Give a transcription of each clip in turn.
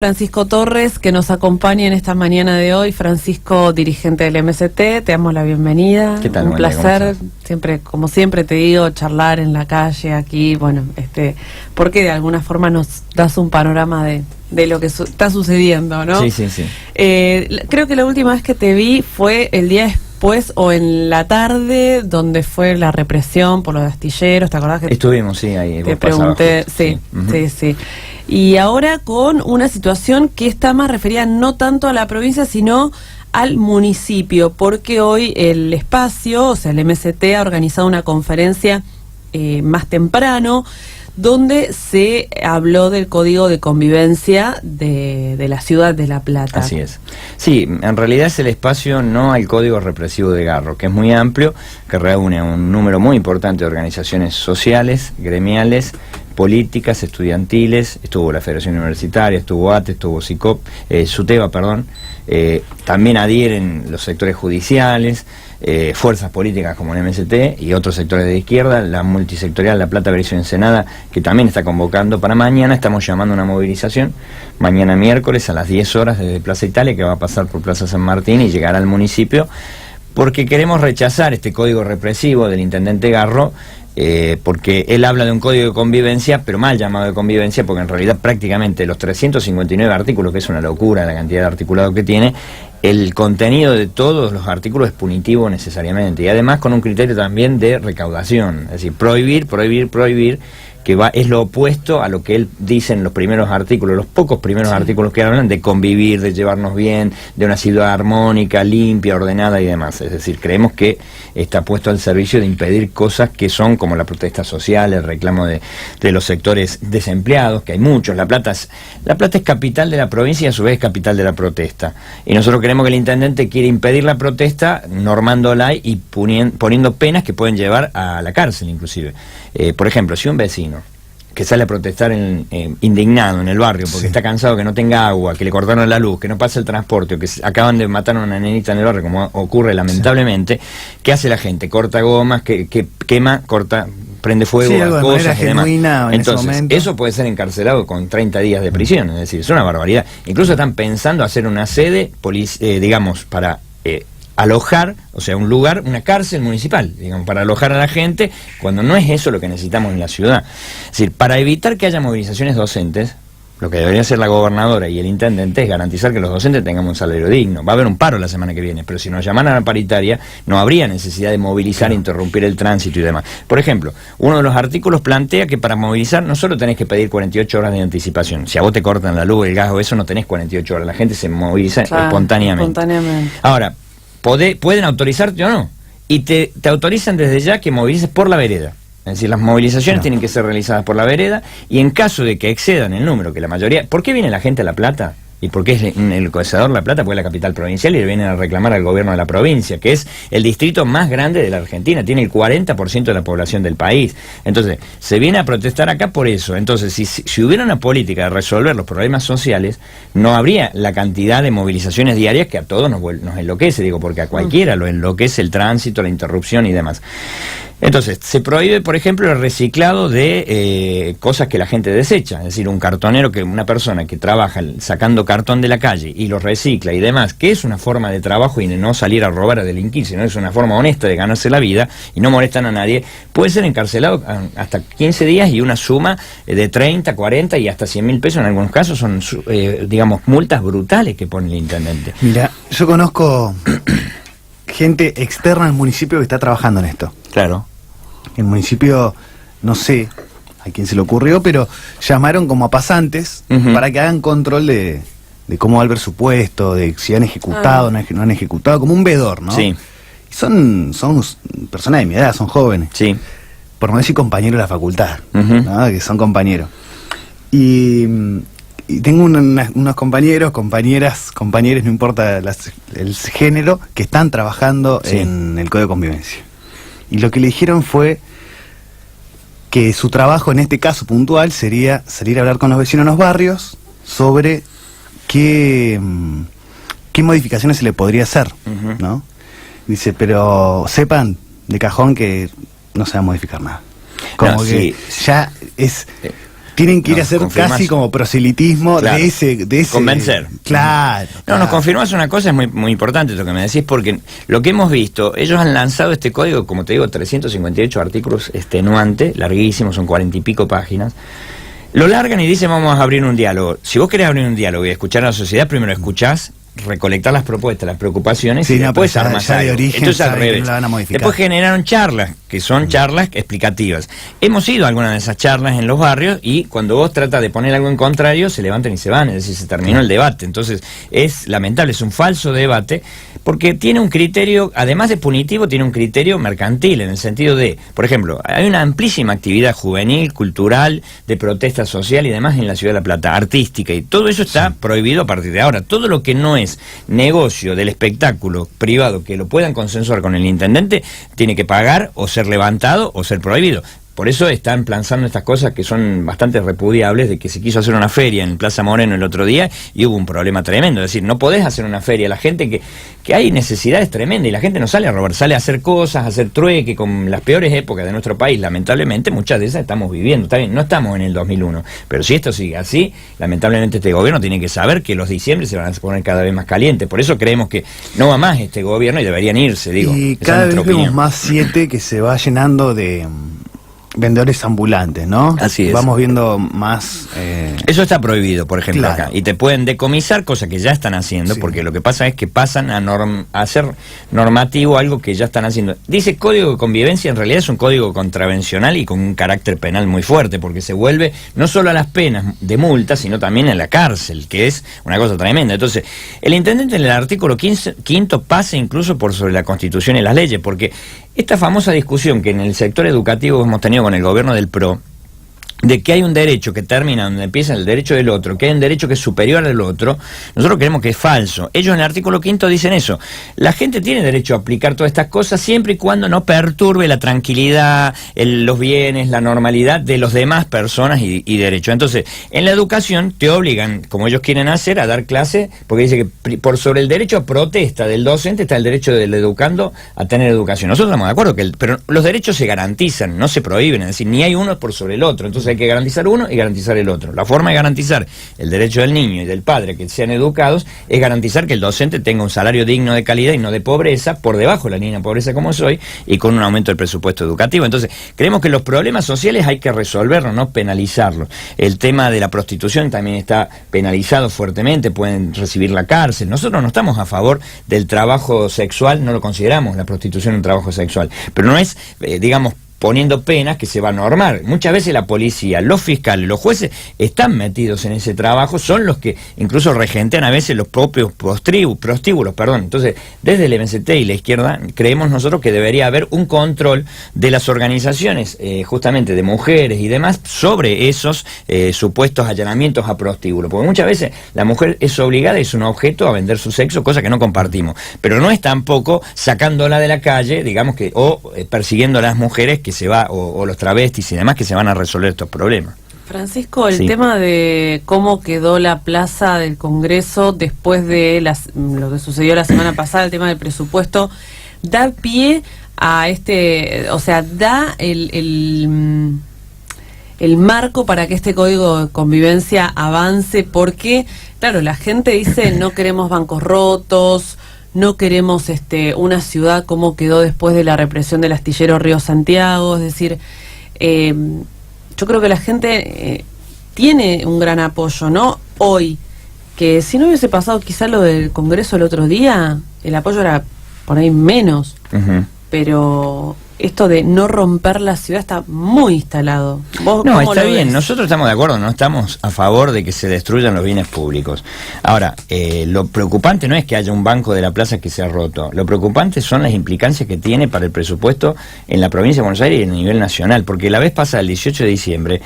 Francisco Torres, que nos acompaña en esta mañana de hoy. Francisco, dirigente del MST, te damos la bienvenida. ¿Qué tal? Un placer, siempre, como siempre te digo, charlar en la calle aquí, bueno, porque de alguna forma nos das un panorama de lo que está sucediendo, ¿no? Sí, sí, sí. Creo que la última vez que te vi fue el día después o en la tarde, donde fue la represión por los astilleros, ¿te acordás que estuvimos, sí, ahí. Te pregunté, sí, sí, sí. Y ahora con una situación que está más referida no tanto a la provincia, sino al municipio, porque hoy el espacio, o sea, el MST ha organizado una conferencia más temprano, donde se habló del código de convivencia de la ciudad de La Plata. Así es. Sí, en realidad es el espacio no al código represivo de Garro, que es muy amplio, que reúne a un número muy importante de organizaciones sociales, gremiales, políticas, estudiantiles. Estuvo la Federación Universitaria, estuvo ATE, estuvo SUTEBA, también adhieren los sectores judiciales, fuerzas políticas como el MST y otros sectores de izquierda, la multisectorial La Plata, Berisso y Ensenada, que también está convocando para mañana. Estamos llamando a una movilización mañana miércoles a las 10 horas desde Plaza Italia, que va a pasar por Plaza San Martín y llegará al municipio, porque queremos rechazar este código represivo del intendente Garro, porque él habla de un código de convivencia, pero mal llamado de convivencia, porque en realidad prácticamente los 359 artículos, que es una locura la cantidad de articulado que tiene, el contenido de todos los artículos es punitivo necesariamente, y además con un criterio también de recaudación, es decir, prohibir, que es lo opuesto a lo que él dice en los primeros artículos, los pocos primeros artículos que hablan de convivir, de llevarnos bien, de una ciudad armónica, limpia, ordenada y demás. Es decir, creemos que está puesto al servicio de impedir cosas que son como la protesta social, el reclamo de los sectores desempleados, que hay muchos. La Plata es capital de la provincia y a su vez es capital de la protesta. Y nosotros creemos que el intendente quiere impedir la protesta, normándola y poniendo penas que pueden llevar a la cárcel inclusive. Por ejemplo, si un vecino que sale a protestar indignado en el barrio porque está cansado que no tenga agua, que le cortaron la luz, que no pasa el transporte, o que acaban de matar a una nenita en el barrio, como ocurre lamentablemente, ¿qué hace la gente? Corta gomas, que quema, prende fuego a cosas y demás. Entonces, eso puede ser encarcelado con 30 días de prisión, es decir, es una barbaridad. Incluso están pensando hacer una sede, digamos, para alojar, o sea, un lugar, una cárcel municipal, digamos, para alojar a la gente, cuando no es eso lo que necesitamos en la ciudad. Es decir, para evitar que haya movilizaciones docentes, lo que debería hacer la gobernadora y el intendente es garantizar que los docentes tengan un salario digno. Va a haber un paro la semana que viene, pero si nos llaman a la paritaria, no habría necesidad de movilizar, interrumpir el tránsito y demás. Por ejemplo, uno de los artículos plantea que para movilizar no solo tenés que pedir 48 horas de anticipación. Si a vos te cortan la luz, el gas o eso, no tenés 48 horas. La gente se moviliza espontáneamente. Ahora, pueden autorizarte o no, y te autorizan desde ya que movilices por la vereda. Es decir, las movilizaciones tienen que ser realizadas por la vereda, y en caso de que excedan el número, que la mayoría... ¿Por qué viene la gente a La Plata? ¿Y por qué es el Codesador La Plata? Porque es la capital provincial y le vienen a reclamar al gobierno de la provincia, que es el distrito más grande de la Argentina, tiene el 40% de la población del país. Entonces, se viene a protestar acá por eso. Entonces, si hubiera una política de resolver los problemas sociales, no habría la cantidad de movilizaciones diarias que a todos nos enloquece, digo, porque a cualquiera lo enloquece el tránsito, la interrupción y demás. Entonces, se prohíbe, por ejemplo, el reciclado de cosas que la gente desecha. Es decir, una persona que trabaja sacando cartón de la calle y lo recicla y demás, que es una forma de trabajo y de no salir a robar, a delinquir, sino es una forma honesta de ganarse la vida y no molestan a nadie, puede ser encarcelado hasta 15 días y una suma de 30, 40 y hasta 100.000 pesos en algunos casos. Son, digamos, multas brutales que pone el intendente. Mira, yo conozco gente externa al municipio que está trabajando en esto. Claro. El municipio, no sé a quién se le ocurrió, pero llamaron como a pasantes para que hagan control de cómo va el presupuesto, de si han ejecutado, no han ejecutado, como un vedor, ¿no? Sí. Y son personas de mi edad, son jóvenes. Sí. Por no decir compañeros de la facultad, ¿no? Que son compañeros. Y tengo unos compañeros, compañeras, no importa el género, que están trabajando en el Código de Convivencia. Y lo que le dijeron fue que su trabajo en este caso puntual sería salir a hablar con los vecinos en los barrios sobre qué modificaciones se le podría hacer, ¿no? Dice, pero sepan de cajón que no se va a modificar nada. Como que ya es... Tienen que ir a hacer casi como proselitismo, claro, de ese... Convencer. Claro. No, nos confirmás una cosa, es muy importante lo que me decís, porque lo que hemos visto, ellos han lanzado este código, como te digo, 358 artículos extenuantes, larguísimos, son 40 y pico páginas. Lo largan y dicen vamos a abrir un diálogo. Si vos querés abrir un diálogo y escuchar a la sociedad, primero escuchás, recolectar las propuestas, las preocupaciones, sí, y después ya armas de algo. origen. Entonces al revés. No la van a modificar. Después generaron charlas, que son charlas explicativas. Hemos ido a algunas de esas charlas en los barrios y cuando vos tratas de poner algo en contrario, se levantan y se van, es decir, se terminó el debate. Entonces es lamentable, es un falso debate, porque tiene un criterio, además de punitivo, tiene un criterio mercantil, en el sentido de, por ejemplo, hay una amplísima actividad juvenil, cultural, de protesta social y demás en la Ciudad de La Plata, artística, y todo eso está prohibido a partir de ahora. Todo lo que no es negocio del espectáculo privado que lo puedan consensuar con el intendente, tiene que pagar o ser levantado o ser prohibido. Por eso están lanzando estas cosas que son bastante repudiables, de que se quiso hacer una feria en Plaza Moreno el otro día y hubo un problema tremendo. Es decir, no podés hacer una feria. La gente que hay necesidades tremendas y la gente no sale a robar, sale a hacer cosas, a hacer trueque, con las peores épocas de nuestro país. Lamentablemente muchas de esas estamos viviendo. Está bien, no estamos en el 2001, pero si esto sigue así, lamentablemente este gobierno tiene que saber que los diciembre se van a poner cada vez más calientes. Por eso creemos que no va más este gobierno y deberían irse, digo. Y esa cada es nuestra vez vemos opinión. más 7 que se va llenando de vendedores ambulantes, ¿no? Así es. Vamos viendo más... Eso está prohibido, por ejemplo, claro, acá. Y te pueden decomisar, cosa que ya están haciendo, sí, porque lo que pasa es que pasan a ser normativo algo que ya están haciendo. Dice código de convivencia, en realidad es un código contravencional y con un carácter penal muy fuerte, porque se vuelve no solo a las penas de multa, sino también a la cárcel, que es una cosa tremenda. Entonces, el intendente en el artículo 5 pasa incluso por sobre la Constitución y las leyes, porque esta famosa discusión que en el sector educativo hemos tenido con el gobierno del PRO, de que hay un derecho que termina donde empieza el derecho del otro, que hay un derecho que es superior al otro, nosotros creemos que es falso. Ellos en el artículo 5 dicen eso. La gente tiene derecho a aplicar todas estas cosas siempre y cuando no perturbe la tranquilidad, los bienes, la normalidad de los demás personas y derechos. Entonces, en la educación te obligan, como ellos quieren hacer, a dar clase, porque dice que por sobre el derecho a protesta del docente está el derecho del educando a tener educación. Nosotros estamos de acuerdo, pero los derechos se garantizan, no se prohíben, es decir, ni hay uno por sobre el otro. Entonces hay que garantizar uno y garantizar el otro. La forma de garantizar el derecho del niño y del padre que sean educados es garantizar que el docente tenga un salario digno de calidad y no de pobreza, por debajo de la línea de pobreza como soy, y con un aumento del presupuesto educativo. Entonces, creemos que los problemas sociales hay que resolverlos, no penalizarlos. El tema de la prostitución también está penalizado fuertemente, pueden recibir la cárcel. Nosotros no estamos a favor del trabajo sexual, no lo consideramos la prostitución un trabajo sexual, pero no es, digamos, poniendo penas que se va a normar. Muchas veces la policía, los fiscales, los jueces están metidos en ese trabajo, son los que incluso regentean a veces los propios prostíbulos, perdón. Entonces, desde el MST y la izquierda, creemos nosotros que debería haber un control de las organizaciones, justamente de mujeres y demás, sobre esos supuestos allanamientos a prostíbulos. Porque muchas veces la mujer es obligada, es un objeto a vender su sexo, cosa que no compartimos. Pero no es tampoco sacándola de la calle, digamos que, o persiguiendo a las mujeres que se va, o los travestis y demás, que se van a resolver estos problemas. Francisco, el Sí. tema de cómo quedó la plaza del Congreso después de lo que sucedió la semana pasada, el tema del presupuesto, da pie a o sea, da el marco para que este código de convivencia avance, porque, claro, la gente dice no queremos bancos rotos, no queremos una ciudad como quedó después de la represión del astillero Río Santiago. Es decir, yo creo que la gente tiene un gran apoyo, ¿no? Hoy, que si no hubiese pasado quizá lo del Congreso el otro día, el apoyo era por ahí menos. Uh-huh. Pero esto de no romper la ciudad está muy instalado. ¿Vos no, cómo está lo bien, ves? nosotros estamos de acuerdo, no estamos a favor de que se destruyan los bienes públicos. Ahora, lo preocupante no es que haya un banco de la plaza que se ha roto, lo preocupante son las implicancias que tiene para el presupuesto en la provincia de Buenos Aires y a nivel nacional, porque la vez pasada, el 18 de diciembre,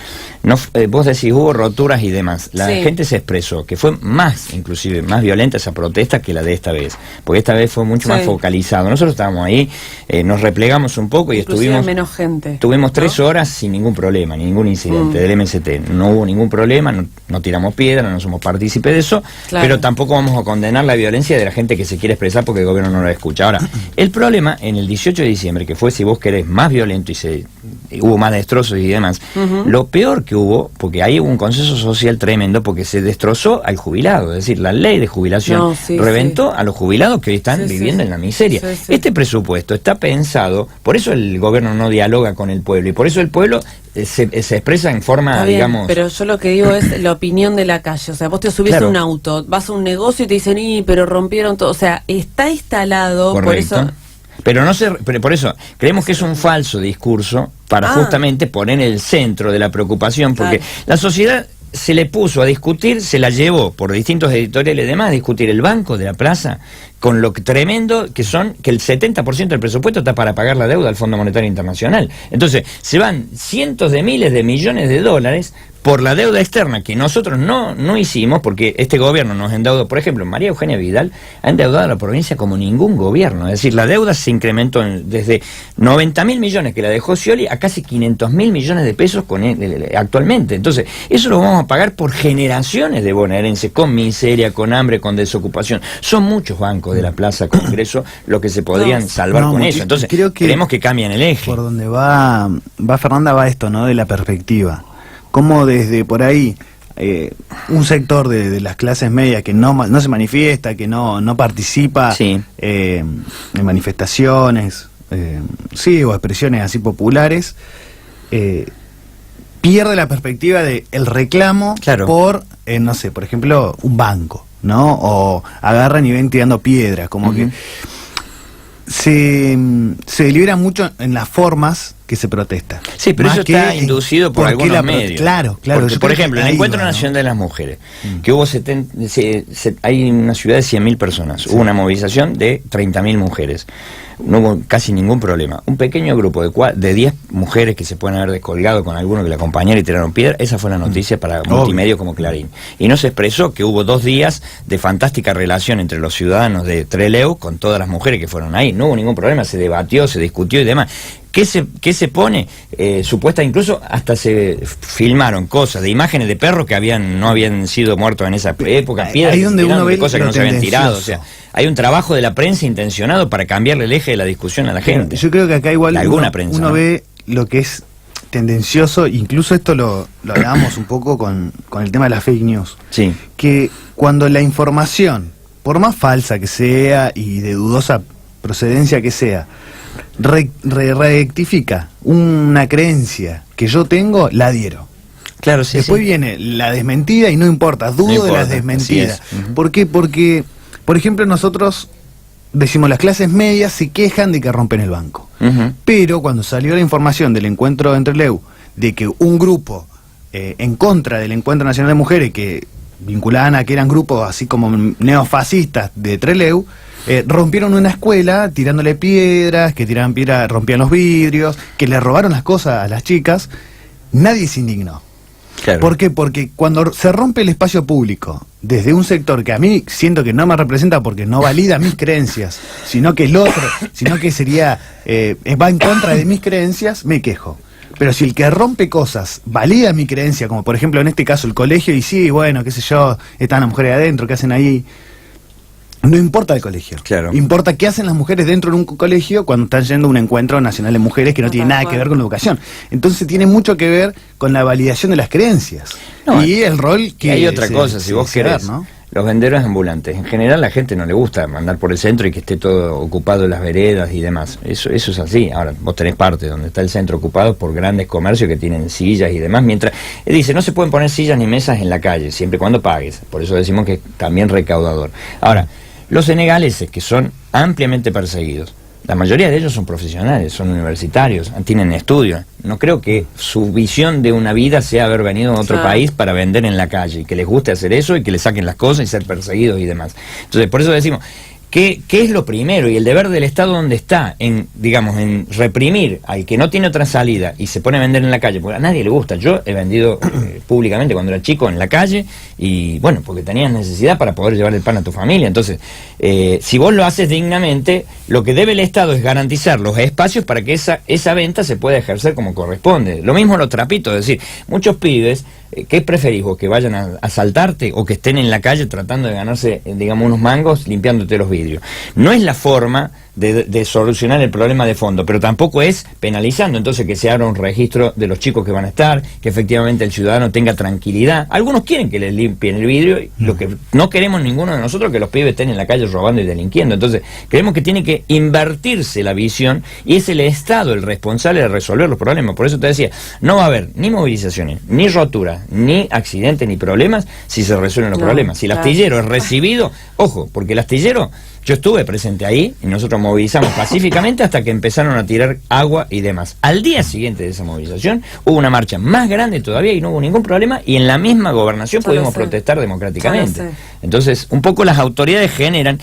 vos decís, hubo roturas y demás, la Sí. gente se expresó, que fue inclusive más violenta esa protesta que la de esta vez, porque esta vez fue mucho Sí. más focalizado. Nosotros estábamos ahí, nos replegamos un poco y Inclusive menos gente. Tuvimos 3 horas sin ningún problema, ningún incidente del MST. No hubo ningún problema, no tiramos piedra, no somos partícipes de eso, Claro. pero tampoco vamos a condenar la violencia de la gente que se quiere expresar porque el gobierno no la escucha. Ahora, el problema en el 18 de diciembre, que fue, si vos querés, más violento y se hubo más destrozos y demás. Lo peor que hubo, porque ahí hubo un consenso social tremendo, porque se destrozó al jubilado, es decir, la ley de jubilación reventó a los jubilados que hoy están viviendo en la miseria. Este presupuesto está pensado, por eso el gobierno no dialoga con el pueblo, y por eso el pueblo se expresa en forma, digamos... Pero yo lo que digo es la opinión de la calle. O sea, vos te subís a un auto, vas a un negocio y te dicen, pero rompieron todo. O sea, está instalado, por eso... Pero por eso creemos que es un falso discurso para justamente poner el centro de la preocupación, porque la sociedad se le puso a discutir, se la llevó por distintos editoriales y demás a discutir el banco de la plaza, con lo tremendo que el 70% del presupuesto está para pagar la deuda al Fondo Monetario Internacional. Entonces, se van cientos de miles de millones de dólares por la deuda externa que nosotros no hicimos, porque este gobierno nos endeudó. Por ejemplo, María Eugenia Vidal ha endeudado a la provincia como ningún gobierno. Es decir, la deuda se incrementó desde 90.000 millones que la dejó Scioli a casi 500.000 millones de pesos actualmente. Entonces, eso lo vamos a pagar por generaciones de bonaerenses, con miseria, con hambre, con desocupación. Son muchos bancos de la Plaza Congreso lo que se podrían salvar con eso. Entonces, queremos que cambien el eje. Por donde va Fernanda, va esto, ¿no? De la perspectiva. Cómo desde por ahí un sector de las clases medias que no se manifiesta, que no participa en manifestaciones, o expresiones así populares, pierde la perspectiva de el reclamo por, no sé, por ejemplo, un banco, ¿no? O agarran y ven tirando piedras, como que se delibera mucho en las formas que se protesta. Sí, pero eso está inducido por algunos medios. Claro. Porque, por ejemplo, el Encuentro Nacional de las Mujeres, que hubo hay una ciudad de 100.000 personas, hubo una movilización de 30.000 mujeres. No hubo casi ningún problema. Un pequeño grupo de 10 mujeres que se pueden haber descolgado con alguno que la acompañaron y tiraron piedra, esa fue la noticia para multimedia como Clarín. Y no se expresó que hubo 2 días de fantástica relación entre los ciudadanos de Trelew con todas las mujeres que fueron ahí. No hubo ningún problema, se debatió, se discutió y demás. ¿Qué se pone? Supuesta, incluso hasta se filmaron cosas de imágenes de perros que no habían sido muertos en esa época, piedras ahí donde uno ve cosas que no se habían tirado. O sea, hay un trabajo de la prensa intencionado para cambiarle el eje de la discusión a la gente. Yo creo que acá igual uno ve lo que es tendencioso, incluso esto lo hablábamos un poco con el tema de las fake news. Sí. Que cuando la información, por más falsa que sea y de dudosa procedencia que sea, rectifica una creencia que yo tengo, la adhiero. Claro, sí. Después viene la desmentida y no importa, dudo de las desmentidas. ¿Por qué? Porque, por ejemplo, nosotros decimos las clases medias se quejan de que rompen el banco. Pero cuando salió la información del encuentro entre Trelew de que un grupo en contra del Encuentro Nacional de Mujeres, que vinculaban a que eran grupos así como neofascistas de Trelew, rompieron una escuela tirándole piedras, que tiraban piedras, rompían los vidrios, que le robaron las cosas a las chicas, nadie se indignó. Claro. ¿Por qué? Porque cuando se rompe el espacio público desde un sector que a mí siento que no me representa porque no valida mis creencias, sino que el otro, sino que sería va en contra de mis creencias, me quejo. Pero si el que rompe cosas valida mi creencia, como por ejemplo en este caso el colegio, y sí, bueno, qué sé yo, están las mujeres adentro, ¿qué hacen ahí? No importa el colegio. Claro. Importa qué hacen las mujeres dentro de un colegio cuando están yendo a un encuentro nacional de mujeres que no tiene nada que ver con la educación. Entonces tiene mucho que ver con la validación de las creencias. Y el rol que... Hay otra cosa, si vos querés, ¿no? Los vendedores ambulantes. En general la gente no le gusta andar por el centro y que esté todo ocupado en las veredas y demás. Eso es así. Ahora, vos tenés parte donde está el centro ocupado por grandes comercios que tienen sillas y demás. Mientras, dice, no se pueden poner sillas ni mesas en la calle, siempre y cuando pagues. Por eso decimos que es también recaudador. Ahora, los senegaleses, que son ampliamente perseguidos, la mayoría de ellos son profesionales, son universitarios, tienen estudios. No creo que su visión de una vida sea haber venido a otro país para vender en la calle, y que les guste hacer eso y que les saquen las cosas y ser perseguidos y demás. Entonces, por eso decimos, ¿qué es lo primero? Y el deber del Estado, ¿dónde está? En reprimir al que no tiene otra salida y se pone a vender en la calle, porque a nadie le gusta. Yo he vendido públicamente cuando era chico en la calle, y bueno, porque tenías necesidad para poder llevar el pan a tu familia. Entonces, si vos lo haces dignamente, lo que debe el Estado es garantizar los espacios para que esa venta se pueda ejercer como corresponde. Lo mismo los trapitos, es decir, muchos pibes, ¿qué preferís vos? ¿Que vayan a asaltarte o que estén en la calle tratando de ganarse, digamos, unos mangos limpiándote los vidrios? No es la forma de solucionar el problema de fondo, pero tampoco es penalizando, entonces que se abra un registro de los chicos que van a estar, que efectivamente el ciudadano tenga tranquilidad. Algunos quieren que les limpien el vidrio, y lo que no queremos ninguno de nosotros que los pibes estén en la calle robando y delinquiendo. Entonces creemos que tiene que invertirse la visión y es el Estado el responsable de resolver los problemas. Por eso te decía, no va a haber ni movilizaciones, ni roturas, ni accidentes, ni problemas si se resuelven los problemas. Si el astillero es recibido, ojo, porque el astillero, yo estuve presente ahí y nosotros movilizamos pacíficamente hasta que empezaron a tirar agua y demás. Al día siguiente de esa movilización hubo una marcha más grande todavía y no hubo ningún problema, y en la misma gobernación pudimos protestar democráticamente. Entonces, un poco las autoridades generan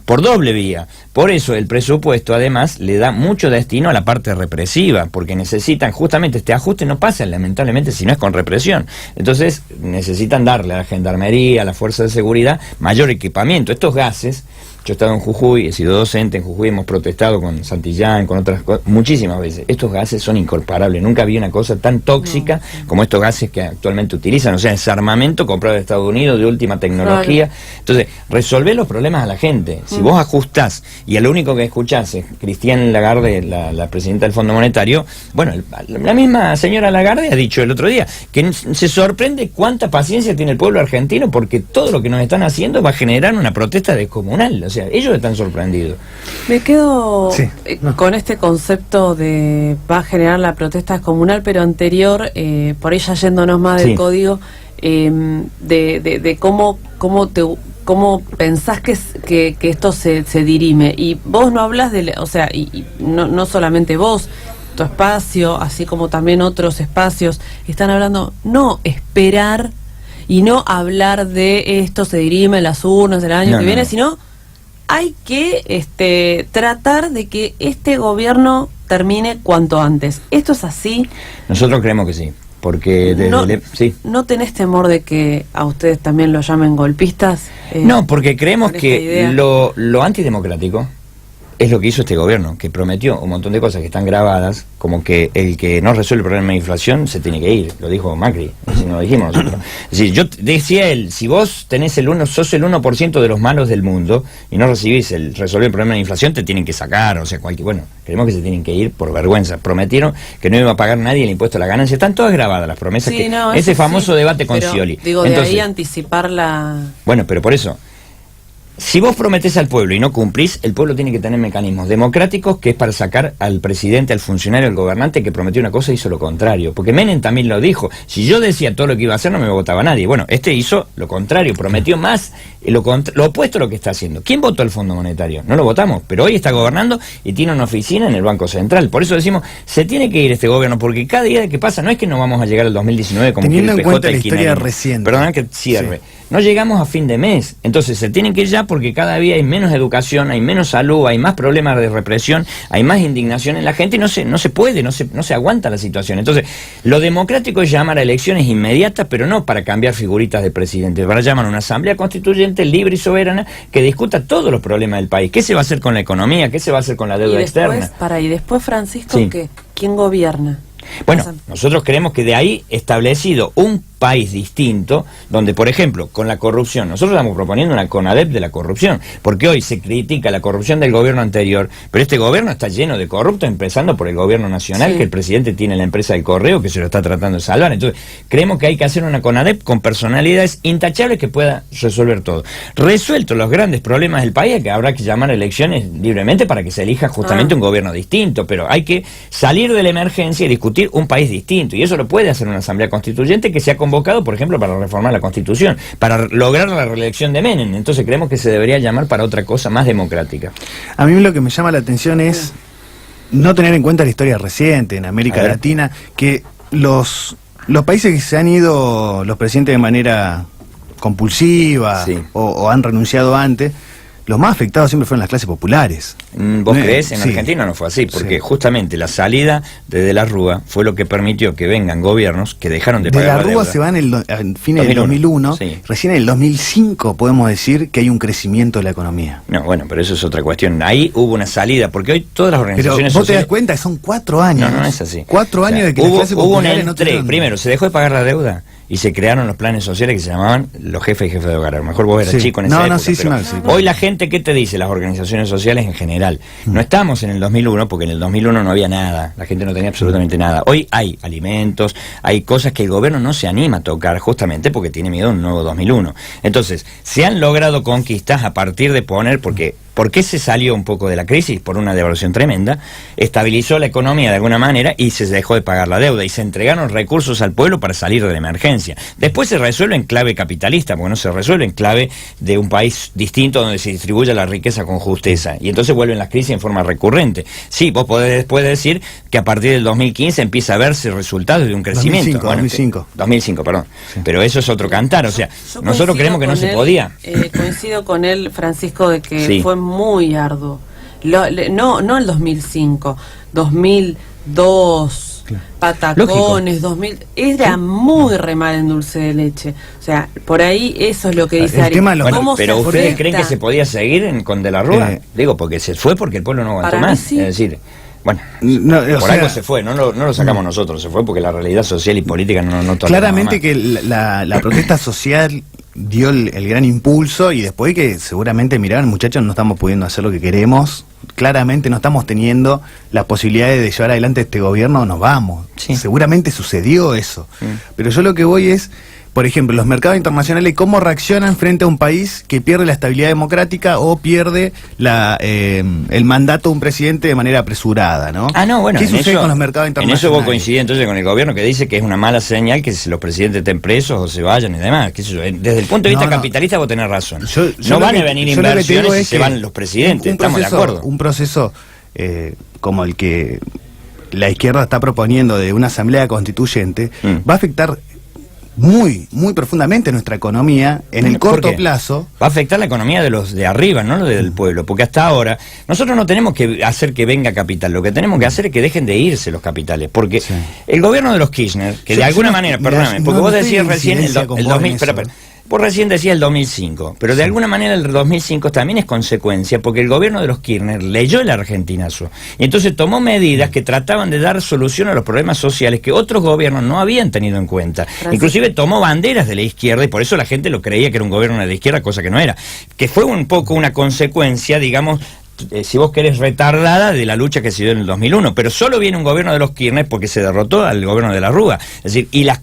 por doble vía. Por eso el presupuesto además le da mucho destino a la parte represiva, porque necesitan justamente este ajuste, no pasa lamentablemente si no es con represión. Entonces necesitan darle a la gendarmería, a la fuerza de seguridad mayor equipamiento. Estos gases, yo he estado en Jujuy, he sido docente en Jujuy, hemos protestado con Santillán, con otras cosas, muchísimas veces. Estos gases son incomparables, nunca había una cosa tan tóxica como estos gases que actualmente utilizan, o sea, es armamento comprado de Estados Unidos, de última tecnología. Entonces, resolver los problemas a la gente. Si vos ajustás, y lo único que escuchás es Christine Lagarde, la presidenta del Fondo Monetario, bueno, la misma señora Lagarde ha dicho el otro día que se sorprende cuánta paciencia tiene el pueblo argentino, porque todo lo que nos están haciendo va a generar una protesta descomunal. O sea, ellos están sorprendidos. Me quedo con este concepto de va a generar la protesta comunal, pero anterior, por ella yéndonos más del código, de cómo pensás que esto se dirime. Y vos no hablas de, o sea, y no solamente vos, tu espacio, así como también otros espacios, están hablando, no esperar y no hablar de esto se dirime en las urnas del año que viene, sino hay que tratar de que este gobierno termine cuanto antes. ¿Esto es así? Nosotros creemos que sí, porque desde ¿No tenés temor de que a ustedes también lo llamen golpistas? No, porque creemos que lo antidemocrático es lo que hizo este gobierno, que prometió un montón de cosas que están grabadas, como que el que no resuelve el problema de inflación se tiene que ir, lo dijo Macri, así no lo dijimos nosotros. Es decir, yo decía él, si vos tenés sos el 1% de los malos del mundo y no recibís resolver el problema de inflación, te tienen que sacar, o sea, creemos que se tienen que ir por vergüenza. Prometieron que no iba a pagar nadie el impuesto a la ganancia, están todas grabadas las promesas, ese famoso debate con Scioli. Digo, entonces, de ahí anticipar la... Bueno, pero por eso, si vos prometés al pueblo y no cumplís, el pueblo tiene que tener mecanismos democráticos, que es para sacar al presidente, al funcionario, al gobernante que prometió una cosa y hizo lo contrario. Porque Menem también lo dijo, si yo decía todo lo que iba a hacer no me votaba nadie. Bueno, hizo lo contrario, prometió más, lo opuesto a lo que está haciendo. ¿Quién votó al Fondo Monetario? No lo votamos, pero hoy está gobernando y tiene una oficina en el Banco Central. Por eso decimos, se tiene que ir este gobierno, porque cada día que pasa, no es que no vamos a llegar al 2019 como teniendo que el en cuenta PJ la historia reciente. Perdón que cierre. No llegamos a fin de mes, entonces se tienen que ir ya, porque cada día hay menos educación, hay menos salud, hay más problemas de represión, hay más indignación en la gente y no se puede, no se aguanta la situación. Entonces, lo democrático es llamar a elecciones inmediatas, pero no para cambiar figuritas de presidente, para llamar a una asamblea constituyente libre y soberana que discuta todos los problemas del país. ¿Qué se va a hacer con la economía? ¿Qué se va a hacer con la deuda externa? Y después, Francisco, ¿quién gobierna? Bueno, nosotros creemos que de ahí establecido un país distinto, donde, por ejemplo, con la corrupción, nosotros estamos proponiendo una CONADEP de la corrupción, porque hoy se critica la corrupción del gobierno anterior, pero este gobierno está lleno de corruptos, empezando por el gobierno nacional, que el presidente tiene la empresa del correo, que se lo está tratando de salvar. Entonces, creemos que hay que hacer una CONADEP con personalidades intachables que pueda resolver todo. Resueltos los grandes problemas del país, que habrá que llamar a elecciones libremente para que se elija justamente un gobierno distinto, pero hay que salir de la emergencia y discutir un país distinto, y eso lo puede hacer una asamblea constituyente que se ha convocado, por ejemplo, para reformar la Constitución, para lograr la reelección de Menem. Entonces creemos que se debería llamar para otra cosa más democrática. A mí lo que me llama la atención es no tener en cuenta la historia reciente en América Latina, que los países que se han ido los presidentes de manera compulsiva o han renunciado antes, los más afectados siempre fueron las clases populares. ¿Vos creés? En Argentina no fue así, porque justamente la salida de la Rúa fue lo que permitió que vengan gobiernos que dejaron de pagar la deuda. De la Rúa se va en fines del 2001, recién en el 2005 podemos decir que hay un crecimiento de la economía. No, bueno, pero eso es otra cuestión. Ahí hubo una salida, porque hoy todas las organizaciones sociales... ¿Vos te das cuenta que son 4 años? No es así. 4 años de que las clases populares no tuvieron... Primero, se dejó de pagar la deuda, y se crearon los planes sociales que se llamaban los jefes y jefes de hogar. A lo mejor vos eras chico en esa época, pero hoy la gente, ¿qué te dice las organizaciones sociales en general? No estamos en el 2001, porque en el 2001 no había nada, la gente no tenía absolutamente nada. Hoy hay alimentos, hay cosas que el gobierno no se anima a tocar, justamente porque tiene miedo a un nuevo 2001. Entonces, se han logrado conquistas a partir de poner, ¿por qué se salió un poco de la crisis? Por una devaluación tremenda, estabilizó la economía de alguna manera y se dejó de pagar la deuda y se entregaron recursos al pueblo para salir de la emergencia. Después se resuelve en clave capitalista, porque no se resuelve en clave de un país distinto donde se distribuye la riqueza con justeza, y entonces vuelven las crisis en forma recurrente. Sí, vos podés decir que a partir del 2015 empieza a verse resultados de un crecimiento. 2005, perdón. Sí. Pero eso es otro cantar, o sea, nosotros creemos que no se podía. Coincido con él, Francisco, de que fue muy arduo. No el 2005, 2002, claro. Patacones, 2000, era muy re mal en dulce de leche. O sea, por ahí eso es lo que dice Ari. Pero ¿ustedes creen que se podía seguir con De la Rúa? Digo, porque se fue porque el pueblo no aguantó más. Sí. Es decir, bueno, por algo se fue, no lo sacamos nosotros, se fue porque la realidad social y política no toleraba. Claramente que la protesta social dio el gran impulso, y después que seguramente miraban, muchachos, no estamos pudiendo hacer lo que queremos, claramente no estamos teniendo la posibilidad de llevar adelante este gobierno, nos vamos. Sí. Seguramente sucedió eso. Sí. Pero yo lo que voy es, por ejemplo, los mercados internacionales, ¿cómo reaccionan frente a un país que pierde la estabilidad democrática o pierde el mandato de un presidente de manera apresurada, ¿no? Bueno, ¿qué sucede con los mercados internacionales? En eso vos coincidís entonces con el gobierno, que dice que es una mala señal que los presidentes estén presos o se vayan y demás. Desde el punto de vista capitalista vos tenés razón. No van a venir inversiones si se van los presidentes, estamos de acuerdo. Un proceso como el que la izquierda está proponiendo de una asamblea constituyente va a afectar muy profundamente nuestra economía en el corto plazo. Va a afectar la economía de los de arriba, no lo del pueblo, porque hasta ahora nosotros no tenemos que hacer que venga capital, lo que tenemos que hacer es que dejen de irse los capitales, porque el gobierno de los Kirchner, que de alguna manera, perdóname, porque vos decías recién el 2000, vos recién decías el 2005, pero de alguna manera el 2005 también es consecuencia, porque el gobierno de los Kirchner leyó el argentinazo, y entonces tomó medidas que trataban de dar solución a los problemas sociales que otros gobiernos no habían tenido en cuenta. Gracias. Inclusive tomó banderas de la izquierda, y por eso la gente lo creía que era un gobierno de la izquierda, cosa que no era. Que fue un poco una consecuencia, digamos, si vos querés, retardada de la lucha que se dio en el 2001, pero solo viene un gobierno de los Kirchner porque se derrotó al gobierno de la Rúa, es decir, y las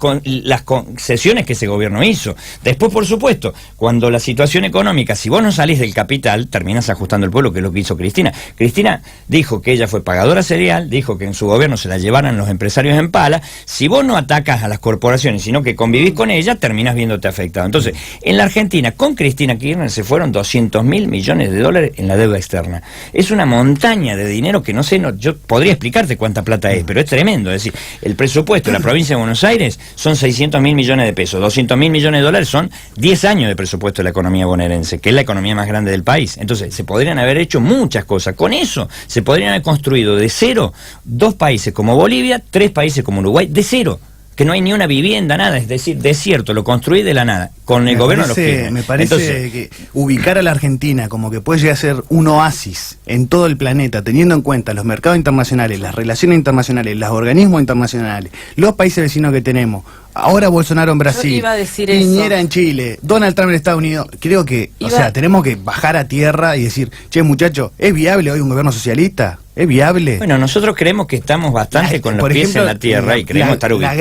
concesiones que ese gobierno hizo. Después, por supuesto, cuando la situación económica, si vos no salís del capital, terminás ajustando el pueblo, que es lo que hizo Cristina. Cristina dijo que ella fue pagadora serial, dijo que en su gobierno se la llevaran los empresarios en pala. Si vos no atacas a las corporaciones, sino que convivís con ellas, terminás viéndote afectado. Entonces, en la Argentina, con Cristina Kirchner se fueron 200.000 millones de dólares en la deuda externa. Es una montaña de dinero que no sé, yo podría explicarte cuánta plata es, pero es tremendo. Es decir, el presupuesto de la provincia de Buenos Aires son 600.000 millones de pesos, 200.000 millones de dólares son 10 años de presupuesto de la economía bonaerense, que es la economía más grande del país. Entonces, se podrían haber hecho muchas cosas. Con eso, se podrían haber construido de cero 2 países como Bolivia, 3 países como Uruguay, de cero. Que no hay ni una vivienda, nada, es decir, desierto, lo construí de la nada, con el gobierno de los Kirchner. Me parece entonces, que ubicar a la Argentina como que puede llegar a ser un oasis en todo el planeta, teniendo en cuenta los mercados internacionales, las relaciones internacionales, los organismos internacionales, los países vecinos que tenemos, ahora Bolsonaro en Brasil, Piñera en Chile, Donald Trump en Estados Unidos, creo que, tenemos que bajar a tierra y decir, che, muchachos, ¿es viable hoy un gobierno socialista? ¿Es viable? Bueno, nosotros creemos que estamos bastante con los pies en la tierra y creemos estar ubicados.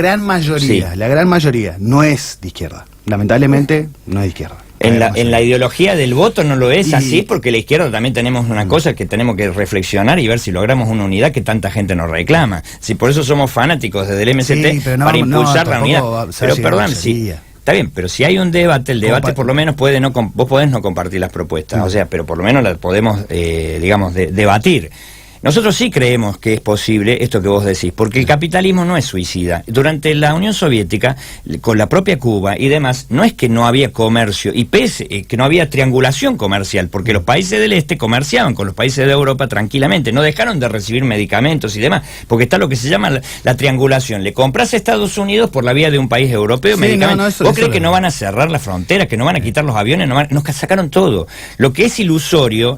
La gran mayoría no es de izquierda. Lamentablemente no es de izquierda. En la ideología del voto no lo es así, porque la izquierda también tenemos una cosa que tenemos que reflexionar y ver si logramos una unidad que tanta gente nos reclama. Si por eso somos fanáticos desde el MST, para impulsar la unidad. Pero perdón, está bien, pero si hay un debate, el debate por lo menos vos podés no compartir las propuestas, o sea, pero por lo menos las podemos, digamos, debatir. Nosotros sí creemos que es posible esto que vos decís, porque el capitalismo no es suicida. Durante la Unión Soviética, con la propia Cuba y demás, no es que no había comercio, y pese que no había triangulación comercial, porque los países del este comerciaban con los países de Europa tranquilamente, no dejaron de recibir medicamentos y demás, porque está lo que se llama la triangulación. Le compras a Estados Unidos por la vía de un país europeo medicamentos. ¿Vos crees que no van a cerrar la frontera, que no van a quitar los aviones? Nos sacaron todo. Lo que es ilusorio,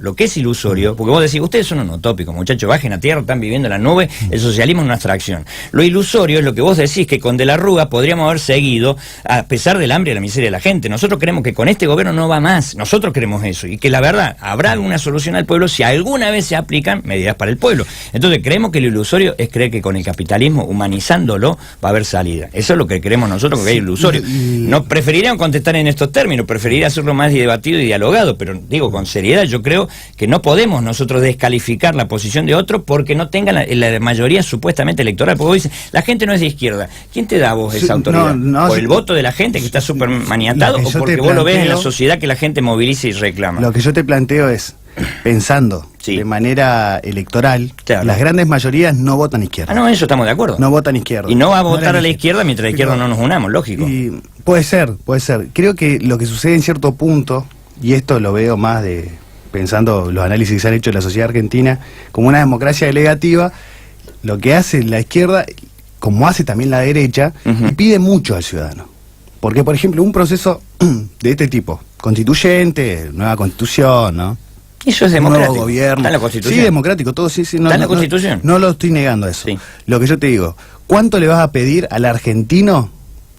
porque vos decís, ustedes son un utópico, muchachos. muchachos, bajen a tierra, están viviendo en la nube, el socialismo es una abstracción. Lo ilusorio es lo que vos decís, que con De la Rúa podríamos haber seguido, a pesar del hambre y la miseria de la gente. Nosotros creemos que con este gobierno no va más, nosotros creemos eso, y que la verdad, habrá alguna solución al pueblo si alguna vez se aplican medidas para el pueblo. Entonces creemos que lo ilusorio es creer que con el capitalismo, humanizándolo, va a haber salida. Eso es lo que creemos nosotros, porque es ilusorio. No preferirían contestar en estos términos, preferiría hacerlo más debatido y dialogado, pero digo, con seriedad, yo creo que no podemos nosotros descalificar la posición de otro porque no tengan la mayoría supuestamente electoral, porque vos dices, la gente no es de izquierda. ¿Quién te da a vos esa autoridad? ¿Por el voto de la gente que está súper maniatado o porque vos lo ves en la sociedad que la gente moviliza y reclama? Lo que yo te planteo es, pensando de manera electoral, las grandes mayorías no votan izquierda. Ah, no, eso estamos de acuerdo. No votan izquierda. Y no va a votar a la izquierda mientras la izquierda no nos unamos, lógico. Y puede ser. Creo que lo que sucede en cierto punto, y esto lo veo más pensando los análisis que se han hecho de la sociedad argentina, como una democracia delegativa, lo que hace la izquierda, como hace también la derecha, y pide mucho al ciudadano. Porque, por ejemplo, un proceso de este tipo, constituyente, nueva constitución, ¿no? Eso es democrático. Nuevo gobierno. Está en la Constitución. Sí, democrático, todo sí. No, está en la Constitución. No lo estoy negando eso. Sí. Lo que yo te digo, ¿cuánto le vas a pedir al argentino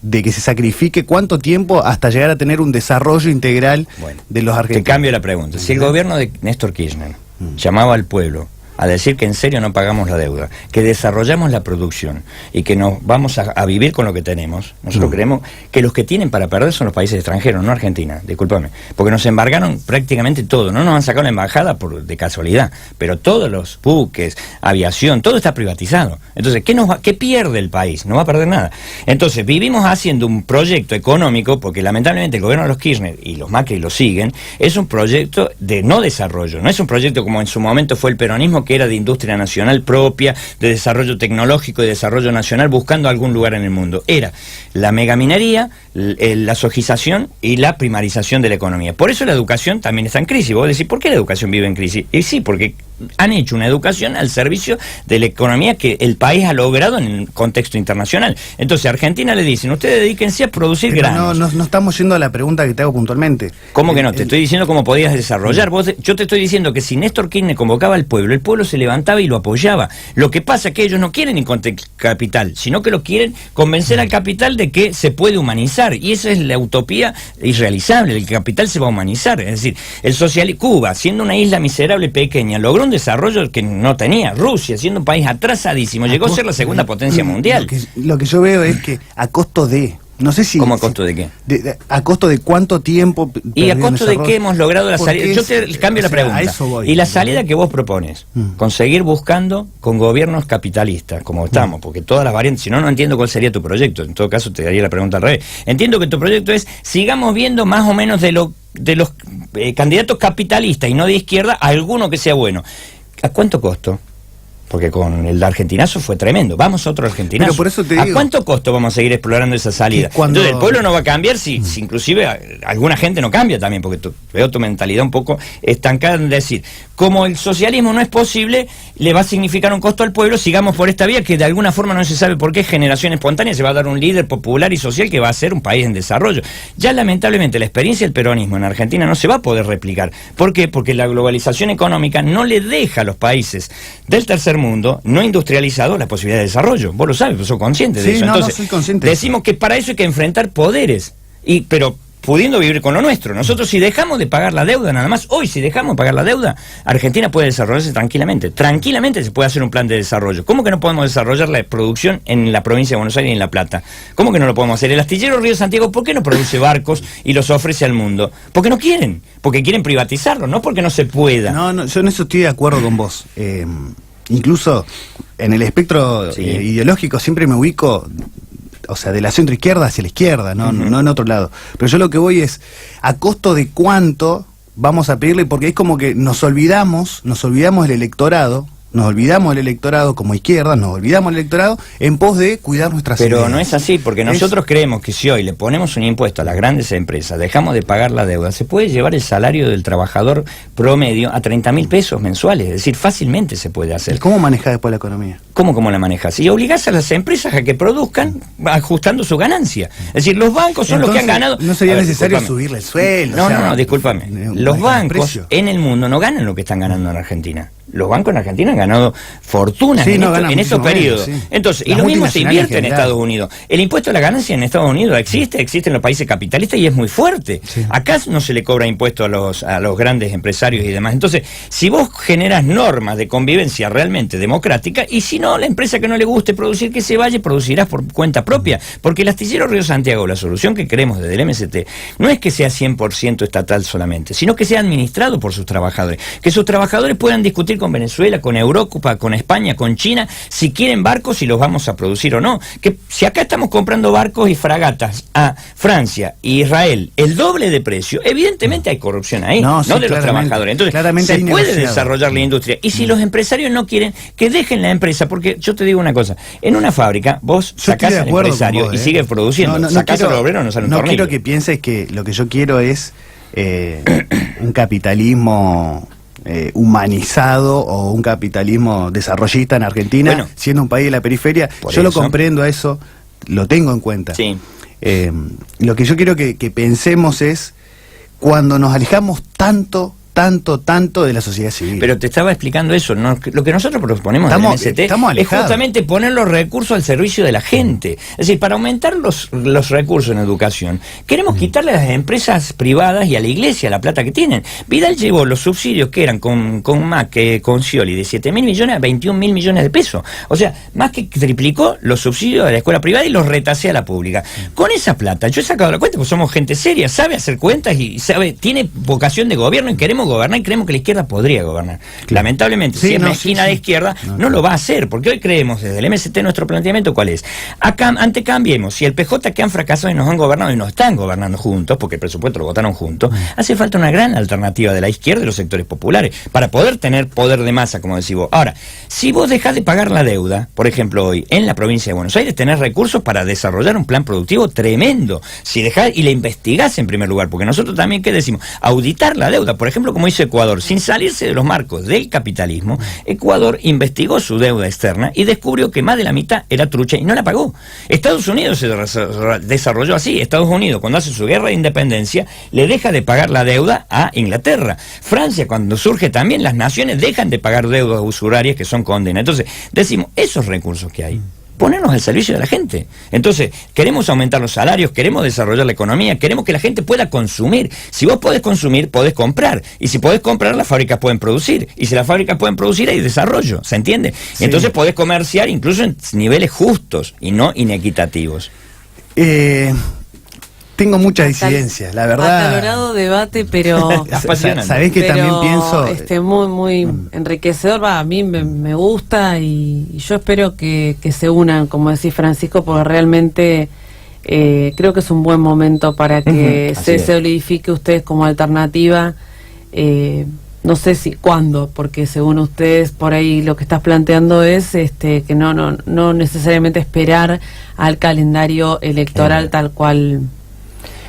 de que se sacrifique, cuánto tiempo hasta llegar a tener un desarrollo integral de los argentinos? Te cambio la pregunta. Si el gobierno de Néstor Kirchner llamaba al pueblo a decir que en serio no pagamos la deuda, que desarrollamos la producción y que nos vamos a vivir con lo que tenemos, nosotros creemos que los que tienen para perder son los países extranjeros, no Argentina, discúlpame, porque nos embargaron prácticamente todo, no nos han sacado la embajada de casualidad, pero todos los buques, aviación, todo está privatizado. Entonces, ¿qué pierde el país? No va a perder nada. Entonces, vivimos haciendo un proyecto económico, porque lamentablemente el gobierno de los Kirchner y los Macri lo siguen, es un proyecto de no desarrollo, no es un proyecto como en su momento fue el peronismo, que era de industria nacional propia, de desarrollo tecnológico y desarrollo nacional, buscando algún lugar en el mundo. Era la megaminería, la sojización y la primarización de la economía. Por eso la educación también está en crisis. Vos decís, ¿por qué la educación vive en crisis? Y sí, porque han hecho una educación al servicio de la economía que el país ha logrado en el contexto internacional. Entonces a Argentina le dicen, ustedes dedíquense a producir granos. No estamos yendo a la pregunta que te hago puntualmente. ¿Cómo que no? Te estoy diciendo cómo podías desarrollar. Yo te estoy diciendo que si Néstor Kirchner convocaba al pueblo, el pueblo se levantaba y lo apoyaba. Lo que pasa es que ellos no quieren ir contra el capital, sino que lo quieren convencer al capital de que se puede humanizar. Y esa es la utopía irrealizable. El capital se va a humanizar. Es decir, Cuba, siendo una isla miserable pequeña, logró un desarrollo que no tenía. Rusia, siendo un país atrasadísimo, llegó a ser la segunda potencia mundial. Lo que yo veo es que a costo de... No sé si... ¿Cómo a costo de qué? A costo de cuánto tiempo... ¿Y a costo de qué hemos logrado la salida? Yo te cambio la pregunta. Y la salida que vos propones, conseguir buscando con gobiernos capitalistas, como estamos, porque todas las variantes, si no, no entiendo cuál sería tu proyecto. En todo caso, te daría la pregunta al revés. Entiendo que tu proyecto es, sigamos viendo más o menos de los candidatos capitalistas y no de izquierda, alguno que sea bueno. ¿A cuánto costo? Porque con el argentinazo fue tremendo. Vamos a otro argentinazo. Pero por eso te digo, ¿a cuánto costo vamos a seguir explorando esa salida? Entonces el pueblo no va a cambiar si inclusive alguna gente no cambia también, porque veo tu mentalidad un poco estancada en decir, como el socialismo no es posible, le va a significar un costo al pueblo, sigamos por esta vía que de alguna forma no se sabe por qué, generación espontánea, se va a dar un líder popular y social que va a ser un país en desarrollo. Ya lamentablemente la experiencia del peronismo en Argentina no se va a poder replicar. ¿Por qué? Porque la globalización económica no le deja a los países del tercer mundo no industrializado la posibilidad de desarrollo. Vos lo sabes, vos sos consciente de eso. Entonces, no soy consciente. Decimos que para eso hay que enfrentar poderes, pero pudiendo vivir con lo nuestro. Nosotros, si dejamos de pagar la deuda, nada más, hoy si dejamos de pagar la deuda, Argentina puede desarrollarse tranquilamente. Tranquilamente se puede hacer un plan de desarrollo. ¿Cómo que no podemos desarrollar la producción en la provincia de Buenos Aires y en La Plata? ¿Cómo que no lo podemos hacer? El astillero Río Santiago, ¿por qué no produce barcos y los ofrece al mundo? Porque no quieren, porque quieren privatizarlo, no porque no se pueda. No, yo en eso estoy de acuerdo con vos. Incluso en el espectro ideológico siempre me ubico, o sea, de la centro-izquierda hacia la izquierda, no en otro lado. Pero yo lo que voy es, ¿a costo de cuánto vamos a pedirle? Porque es como que nos olvidamos del electorado, como izquierda, nos olvidamos del electorado en pos de cuidar nuestras Pero ideas. no es así, porque nosotros creemos que si hoy le ponemos un impuesto a las grandes empresas, dejamos de pagar la deuda, se puede llevar el salario del trabajador promedio a 30.000 pesos mensuales, es decir, fácilmente se puede hacer. ¿Y cómo manejas después la economía? ¿Cómo la manejas? Y obligás a las empresas a que produzcan ajustando su ganancia. Es decir, los bancos son los que han ganado... No sería necesario subirle el sueldo. No, discúlpame. Los bancos en el mundo no ganan lo que están ganando en Argentina. los bancos en Argentina han ganado fortunas en estos periodos. Entonces, y lo mismo se invierte en Estados Unidos. El impuesto a la ganancia en Estados Unidos existe en los países capitalistas y es muy fuerte. Acá no se le cobra impuesto a los grandes empresarios y demás. Entonces, si vos generas normas de convivencia realmente democrática, y si no, la empresa que no le guste producir, que se vaya y producirás por cuenta propia. Porque el astillero Río Santiago, la solución que queremos desde el MST, no es que sea 100% estatal solamente, sino que sea administrado por sus trabajadores. Que sus trabajadores puedan discutir con Venezuela, con Europa, con España, con China, si quieren barcos, si los vamos a producir o no. Que si acá estamos comprando barcos y fragatas a Francia e Israel el doble de precio, evidentemente hay corrupción ahí, no de los trabajadores. Entonces, se puede desarrollar la industria. Y si los empresarios no quieren, que dejen la empresa, porque yo te digo una cosa, en una fábrica vos sacás al empresario y sigues produciendo, sacás al obrero, no sale un tornillo. No quiero que pienses que lo que yo quiero es un capitalismo humanizado o un capitalismo desarrollista en Argentina, siendo un país de la periferia. Yo lo comprendo a eso, lo tengo en cuenta. Lo que yo quiero que pensemos es cuando nos alejamos tanto de la sociedad civil. Pero te estaba explicando eso, ¿no? Lo que nosotros proponemos en el MST es justamente poner los recursos al servicio de la gente. Es decir, para aumentar los recursos en educación, queremos quitarle a las empresas privadas y a la iglesia la plata que tienen. Vidal llevó los subsidios que eran con Scioli de 7.000 millones a 21.000 millones de pesos. O sea, más que triplicó los subsidios de la escuela privada y los retasé a la pública. Con esa plata, yo he sacado la cuenta, porque somos gente seria, sabe hacer cuentas y tiene vocación de gobierno y queremos gobernar y creemos que la izquierda podría gobernar. Lamentablemente, si es mezquina de izquierda, no lo va a hacer, porque hoy creemos desde el MST nuestro planteamiento, ¿cuál es? Ante Cambiemos, si el PJ que han fracasado y nos han gobernado y no están gobernando juntos, porque el presupuesto lo votaron juntos, hace falta una gran alternativa de la izquierda y los sectores populares, para poder tener poder de masa, como decís vos. Ahora, si vos dejás de pagar la deuda, por ejemplo hoy, en la provincia de Buenos Aires, tenés recursos para desarrollar un plan productivo tremendo, si dejás y la investigás en primer lugar, porque nosotros también, ¿qué decimos? Auditar la deuda, por ejemplo, como hizo Ecuador, sin salirse de los marcos del capitalismo. Ecuador investigó su deuda externa y descubrió que más de la mitad era trucha y no la pagó. Estados Unidos se desarrolló así. Estados Unidos, cuando hace su guerra de independencia, le deja de pagar la deuda a Inglaterra. Francia, cuando surge también, las naciones dejan de pagar deudas usurarias que son condenas. Entonces, decimos, esos recursos que hay, ponernos al servicio de la gente. Entonces, queremos aumentar los salarios, queremos desarrollar la economía, queremos que la gente pueda consumir. Si vos podés consumir, podés comprar. Y si podés comprar, las fábricas pueden producir. Y si las fábricas pueden producir, hay desarrollo. ¿Se entiende? Sí. Entonces podés comerciar incluso en niveles justos y no inequitativos. Tengo muchas disidencias, la verdad. Acalorado debate, pero sabés que también pienso muy enriquecedor. A mí me gusta y yo espero que se unan, como decís, Francisco, porque realmente creo que es un buen momento para que se solidifique ustedes como alternativa. No sé si cuándo, porque según ustedes por ahí lo que estás planteando es que no necesariamente esperar al calendario electoral tal cual.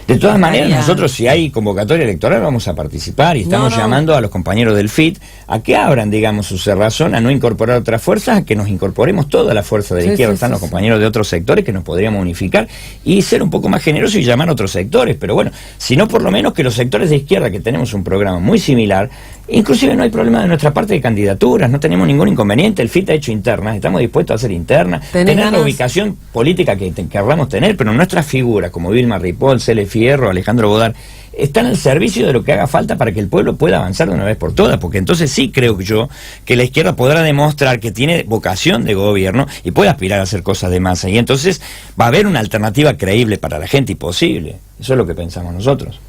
De todas maneras, nosotros si hay convocatoria electoral vamos a participar y estamos llamando a los compañeros del FIT a que abran, digamos, su cerrazón, a no incorporar otras fuerzas, a que nos incorporemos toda la fuerza de la izquierda. Están los compañeros de otros sectores que nos podríamos unificar y ser un poco más generosos y llamar a otros sectores. Pero bueno, si no, por lo menos que los sectores de izquierda, que tenemos un programa muy similar, inclusive no hay problema de nuestra parte de candidaturas, no tenemos ningún inconveniente. El FIT ha hecho internas, estamos dispuestos a hacer internas, tener la ubicación política que querramos tener, pero nuestras figuras como Vilma Ripoll, Cele Fierro, Alejandro Bodar, están al servicio de lo que haga falta para que el pueblo pueda avanzar de una vez por todas, porque entonces sí creo yo que la izquierda podrá demostrar que tiene vocación de gobierno y puede aspirar a hacer cosas de masa, y entonces va a haber una alternativa creíble para la gente y posible. Eso es lo que pensamos nosotros.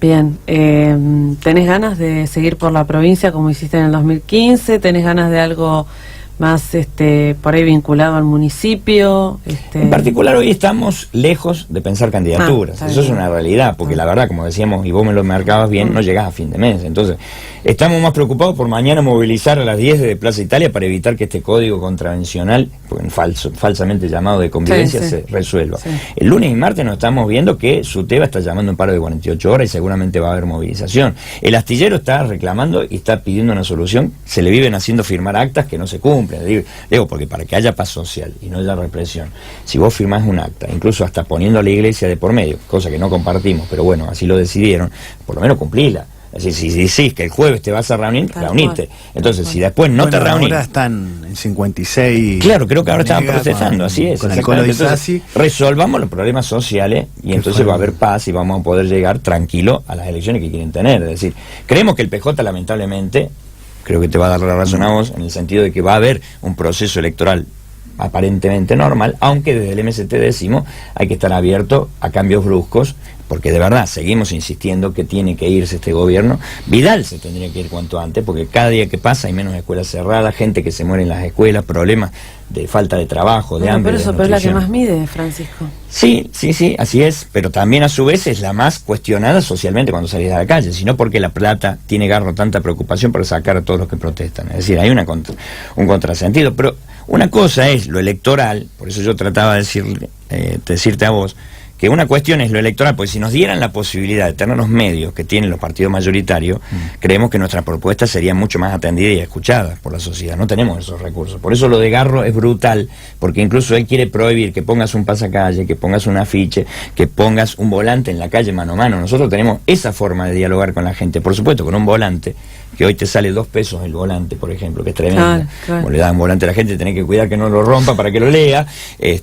Bien, ¿tenés ganas de seguir por la provincia como hiciste en el 2015? ¿Tenés ganas de algo más por ahí vinculado al municipio? En particular hoy estamos lejos de pensar candidaturas. Eso es una realidad, porque la verdad, como decíamos, y vos me lo marcabas bien, no llegás a fin de mes. Entonces, estamos más preocupados por mañana movilizar a las 10 de Plaza Italia para evitar que este código contravencional, falsamente llamado de convivencia, se resuelva. El lunes y martes nos estamos viendo que Suteba está llamando un paro de 48 horas y seguramente va a haber movilización. El astillero está reclamando y está pidiendo una solución. Se le viven haciendo firmar actas que no se cumplen. Digo, porque para que haya paz social y no haya represión, si vos firmás un acta, incluso hasta poniendo a la iglesia de por medio, cosa que no compartimos, pero bueno, así lo decidieron, por lo menos cumplila. Es decir, si decís que el jueves te vas a reunir, Tal reuniste. cual. Entonces, si después no te reunís... Ahora están en 56... Claro, creo que ahora estaban protestando, así es. Con el Colo de Entonces, Sassi. resolvamos los problemas sociales y entonces va a haber paz y vamos a poder llegar tranquilo a las elecciones que quieren tener. Es decir, creemos que el PJ, lamentablemente, creo que te va a dar la razón a vos, en el sentido de que va a haber un proceso electoral aparentemente normal, aunque desde el MST decimos hay que estar abierto a cambios bruscos, porque de verdad seguimos insistiendo que tiene que irse este gobierno. Vidal se tendría que ir cuanto antes, porque cada día que pasa hay menos escuelas cerradas, gente que se muere en las escuelas, problemas de falta de trabajo, de hambre, pero es la que más mide, Francisco. Sí, así es, pero también a su vez es la más cuestionada socialmente cuando salís a la calle, sino porque La Plata tiene Garro tanta preocupación por sacar a todos los que protestan. Es decir, hay un contrasentido, pero una cosa es lo electoral, por eso yo trataba de decirte a vos, que una cuestión es lo electoral, porque si nos dieran la posibilidad de tener los medios que tienen los partidos mayoritarios, creemos que nuestras propuestas serían mucho más atendidas y escuchadas por la sociedad. No tenemos esos recursos. Por eso lo de Garro es brutal, porque incluso él quiere prohibir que pongas un pasacalle, que pongas un afiche, que pongas un volante en la calle mano a mano. Nosotros tenemos esa forma de dialogar con la gente, por supuesto, con un volante, que hoy te sale 2 pesos el volante, por ejemplo, que es tremendo. Claro. Como le dan volante a la gente, tenés que cuidar que no lo rompa para que lo lea.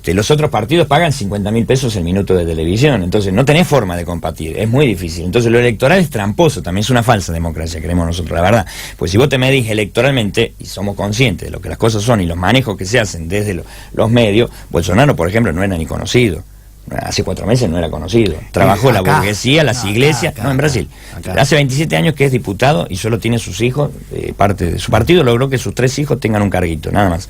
Los otros partidos pagan 50.000 pesos el minuto de televisión, entonces no tenés forma de compartir, es muy difícil. Entonces lo electoral es tramposo, también es una falsa democracia, creemos nosotros, la verdad. Pues si vos te medís electoralmente, y somos conscientes de lo que las cosas son y los manejos que se hacen desde los medios, Bolsonaro, por ejemplo, no era ni conocido. Hace 4 meses no era conocido. Trabajó la burguesía, las iglesias, en Brasil. Hace 27 años que es diputado y solo tiene sus hijos, parte de su partido logró que sus 3 hijos tengan un carguito, nada más.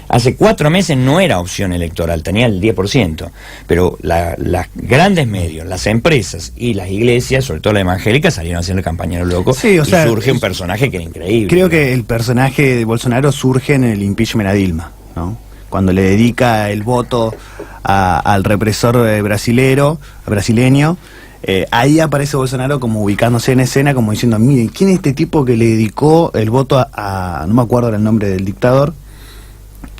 Hace 4 meses no era opción electoral, tenía el 10%, pero las grandes medios, las empresas y las iglesias, sobre todo la evangélica, salieron a hacer el campañero loco, y surge un personaje que era increíble. Creo que el personaje de Bolsonaro surge en el impeachment a Dilma, ¿no? Cuando le dedica el voto al represor brasileño, ahí aparece Bolsonaro como ubicándose en escena, como diciendo, miren, ¿quién es este tipo que le dedicó el voto a no me acuerdo el nombre del dictador?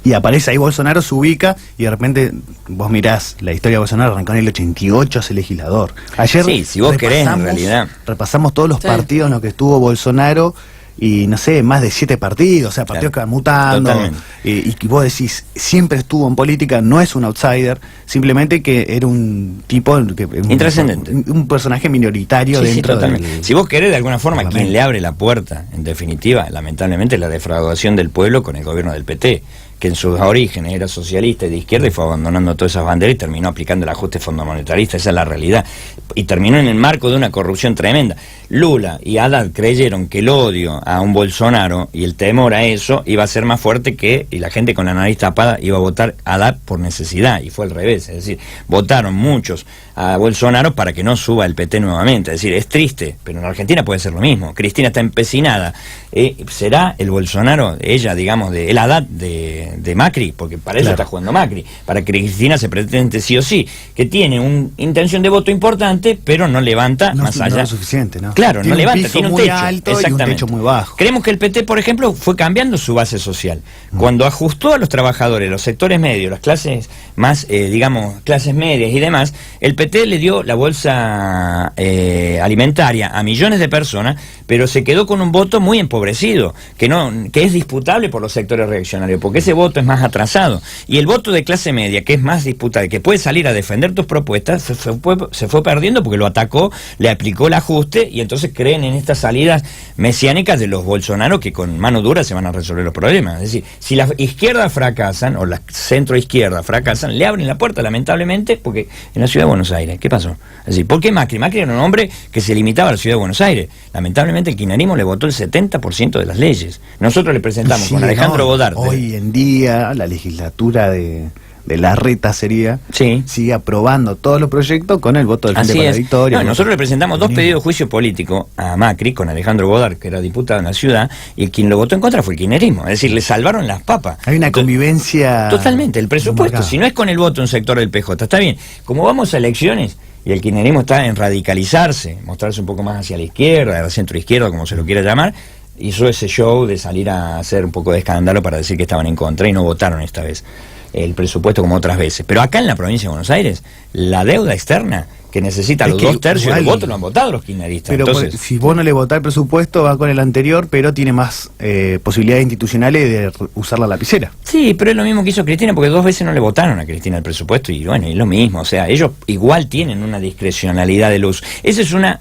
Y aparece ahí Bolsonaro, se ubica y de repente vos mirás la historia de Bolsonaro, arrancó en el 88, es legislador. Ayer sí, si vos querés, en realidad repasamos todos los partidos en los que estuvo Bolsonaro y no sé, más de 7 partidos, o sea, partidos que van mutando, y vos decís, siempre estuvo en política, no es un outsider, simplemente que era un tipo intrascendente, un personaje minoritario dentro del... Si vos querés, de alguna forma, quien le abre la puerta, en definitiva, lamentablemente, la defraudación del pueblo con el gobierno del PT, que en sus orígenes era socialista y de izquierda y fue abandonando todas esas banderas y terminó aplicando el ajuste fondomonetarista, esa es la realidad, y terminó en el marco de una corrupción tremenda. Lula y Haddad creyeron que el odio a un Bolsonaro y el temor a eso iba a ser más fuerte y la gente con la nariz tapada iba a votar a Haddad por necesidad, y fue al revés, es decir, votaron muchos a Bolsonaro para que no suba el PT nuevamente. Es decir, es triste, pero en Argentina puede ser lo mismo. Cristina está empecinada. ¿Será el Bolsonaro, ella, digamos, el Haddad de Macri? Porque para eso está jugando Macri. Para que Cristina se presente sí o sí. Que tiene una intención de voto importante, pero no levanta más allá. No es suficiente, ¿no? Claro, tiene no levanta, tiene un techo. Alto exactamente. Y un techo muy bajo. Creemos que el PT, por ejemplo, fue cambiando su base social. Cuando ajustó a los trabajadores, los sectores medios, las clases más, digamos, clases medias y demás, el PT le dio la bolsa alimentaria a millones de personas, pero se quedó con un voto muy empobrecido, que es disputable por los sectores reaccionarios, porque ese voto es más atrasado. Y el voto de clase media, que es más disputable, que puede salir a defender tus propuestas, se fue perdiendo porque lo atacó, le aplicó el ajuste, y entonces creen en estas salidas mesiánicas de los Bolsonaro que con mano dura se van a resolver los problemas. Es decir, si las izquierdas fracasan, o la centroizquierda fracasan, le abren la puerta, lamentablemente, porque en la ciudad de Buenos Aires, ¿qué pasó? Es decir, ¿por qué Macri? Macri era un hombre que se limitaba a la ciudad de Buenos Aires. Lamentablemente el kirchnerismo le votó el 70% de las leyes. Nosotros le presentamos con Alejandro Godarte. Hoy en día la legislatura de Larreta sigue aprobando todos los proyectos con el voto del Frente para la Victoria. Nosotros le presentamos 2 pedidos de juicio político a Macri con Alejandro Godard, que era diputado en la ciudad, y quien lo votó en contra fue el kirchnerismo. Es decir, le salvaron las papas. Hay una convivencia totalmente. El presupuesto, si no es con el voto de un sector del PJ, está bien. Como vamos a elecciones y el kirchnerismo está en radicalizarse, mostrarse un poco más hacia la izquierda, a la centroizquierda, como se lo quiera llamar, hizo ese show de salir a hacer un poco de escándalo para decir que estaban en contra y no votaron esta vez el presupuesto como otras veces. Pero acá en la provincia de Buenos Aires, la deuda externa que necesita Es los que 2/3 de igual, los votos, lo han votado los kirchneristas. Pero Entonces, si vos no le votás el presupuesto, va con el anterior, pero tiene más posibilidades institucionales de usar la lapicera. sí, pero es lo mismo que hizo Cristina, porque 2 veces no le votaron a Cristina el presupuesto, y bueno, es lo mismo, o sea, ellos igual tienen una discrecionalidad del uso. Esa es una...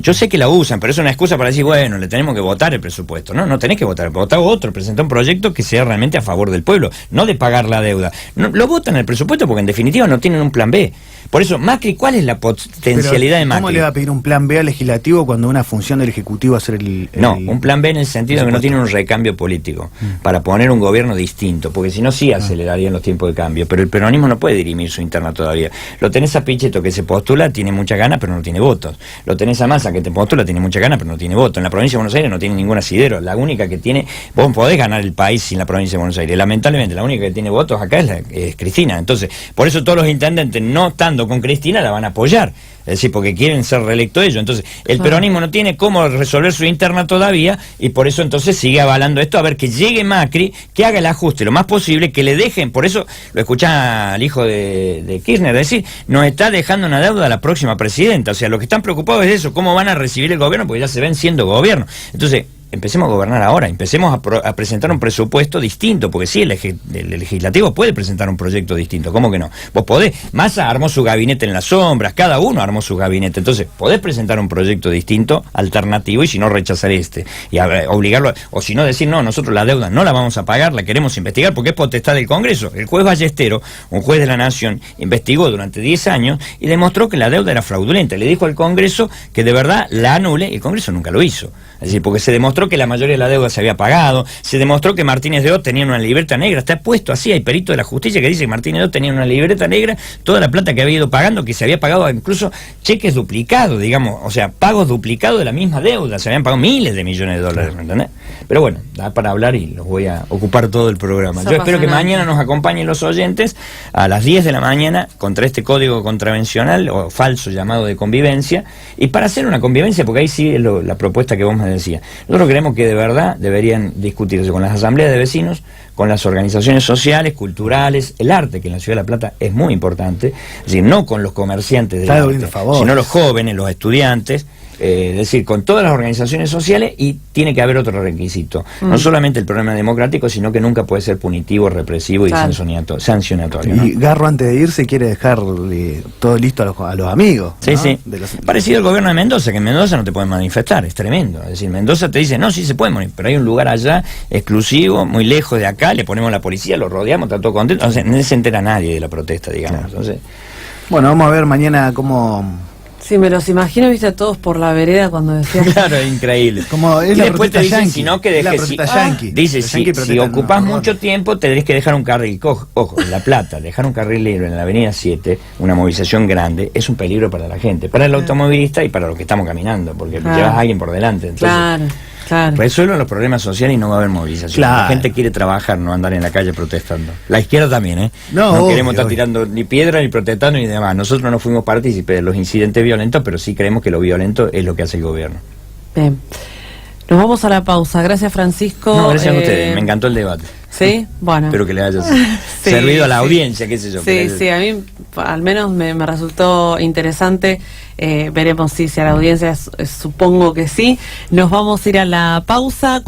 yo sé que la usan, pero es una excusa para decir, bueno, le tenemos que votar el presupuesto. No, no tenés que votar, votá otro, presentá un proyecto que sea realmente a favor del pueblo, no de pagar la deuda. No, lo votan el presupuesto porque en definitiva no tienen un plan B. Por eso, Macri, ¿cuál es la potencialidad de Macri? ¿Cómo le va a pedir un plan B al legislativo cuando una función del ejecutivo va a ser el No, un plan B en el sentido de que no tiene un recambio político para poner un gobierno distinto, porque si no sí acelerarían los tiempos de cambio, pero el peronismo no puede dirimir su interna todavía. Lo tenés a Pichetto, que se postula, tiene muchas ganas pero no tiene votos. Lo tenés a Massa, que te postula, tiene muchas ganas pero no tiene votos. En la provincia de Buenos Aires no tiene ningún asidero, la única que tiene, vos podés ganar el país sin la provincia de Buenos Aires, lamentablemente la única que tiene votos acá es Cristina. Entonces, por eso todos los intendentes, no estando con Cristina, la van a apoyar, es decir, porque quieren ser reelectos ellos. Entonces, el peronismo no tiene cómo resolver su interna todavía, y por eso entonces sigue avalando esto, a ver que llegue Macri, que haga el ajuste lo más posible, que le dejen, por eso lo escuchá al hijo de Kirchner decir, nos está dejando una deuda a la próxima presidenta. O sea, lo que están preocupados es eso, cómo van a recibir el gobierno, porque ya se ven siendo gobierno. Entonces, empecemos a gobernar ahora, empecemos a presentar un presupuesto distinto, porque sí, el legislativo puede presentar un proyecto distinto, ¿cómo que no? Vos podés, Massa armó su gabinete en las sombras, cada uno armó su gabinete, entonces podés presentar un proyecto distinto, alternativo, y si no rechazar este, y obligarlo, o si no decir, no, nosotros la deuda no la vamos a pagar, la queremos investigar, porque es potestad del Congreso. El juez Ballestero, un juez de la Nación, investigó durante 10 años y demostró que la deuda era fraudulenta, le dijo al Congreso que de verdad la anule, y el Congreso nunca lo hizo. Es decir, porque se demostró que la mayoría de la deuda se había pagado, se demostró que Martínez de Oz tenía una libreta negra, está puesto así, hay perito de la justicia que dice que Martínez de Oz tenía una libreta negra, toda la plata que había ido pagando, que se había pagado incluso cheques duplicados, digamos, o sea, pagos duplicados de la misma deuda, se habían pagado miles de millones de dólares, ¿me entendés? Pero bueno, da para hablar y los voy a ocupar todo el programa. Yo espero que mañana nos acompañen los oyentes a las 10 de la mañana contra este código contravencional o falso llamado de convivencia, y para hacer una convivencia, porque ahí sí es la propuesta que vos me decías. Nosotros creemos que de verdad deberían discutirse con las asambleas de vecinos, con las organizaciones sociales, culturales, el arte, que en la Ciudad de La Plata es muy importante, es decir, no con los comerciantes del arte, sino los jóvenes, los estudiantes, es decir, con todas las organizaciones sociales, y tiene que haber otro requisito. No solamente el problema democrático, sino que nunca puede ser punitivo, represivo y sancionatorio, ¿no? Y Garro, antes de irse, quiere dejarle todo listo a los amigos. Sí, ¿no? sí. Parecido al gobierno de Mendoza, que en Mendoza no te pueden manifestar, es tremendo. Es decir, Mendoza te dice, no, sí se puede morir, pero hay un lugar allá exclusivo, muy lejos de acá, le ponemos la policía, lo rodeamos, está todo contento. O sea, no se entera nadie de la protesta, digamos. Claro. Entonces, bueno, vamos a ver mañana cómo... Sí, me los imagino, viste, a todos por la vereda cuando decían... Claro, es increíble. Como es y la después te dicen, yanqui, si no, que dejes... Dice, si ocupás mucho tiempo, tendrés que dejar un carril. Ojo, en La Plata, dejar un carril libre en la avenida 7, una movilización grande, es un peligro para la gente, para el automovilista y para los que estamos caminando, porque llevas a alguien por delante. Entonces, claro. Resuelven los problemas sociales y no va a haber movilización. Claro. La gente quiere trabajar, no andar en la calle protestando. La izquierda también, ¿eh? No queremos estar tirando ni piedra, ni protestando, ni demás. Nosotros no fuimos partícipes de los incidentes violentos, pero sí creemos que lo violento es lo que hace el gobierno. Bien. Nos vamos a la pausa. Gracias, Francisco. No, gracias a ustedes. Me encantó el debate. Sí, bueno. Espero que le haya servido a la audiencia, qué sé yo. Sí, a mí al menos me resultó interesante. Veremos si a la audiencia supongo que sí. Nos vamos a ir a la pausa.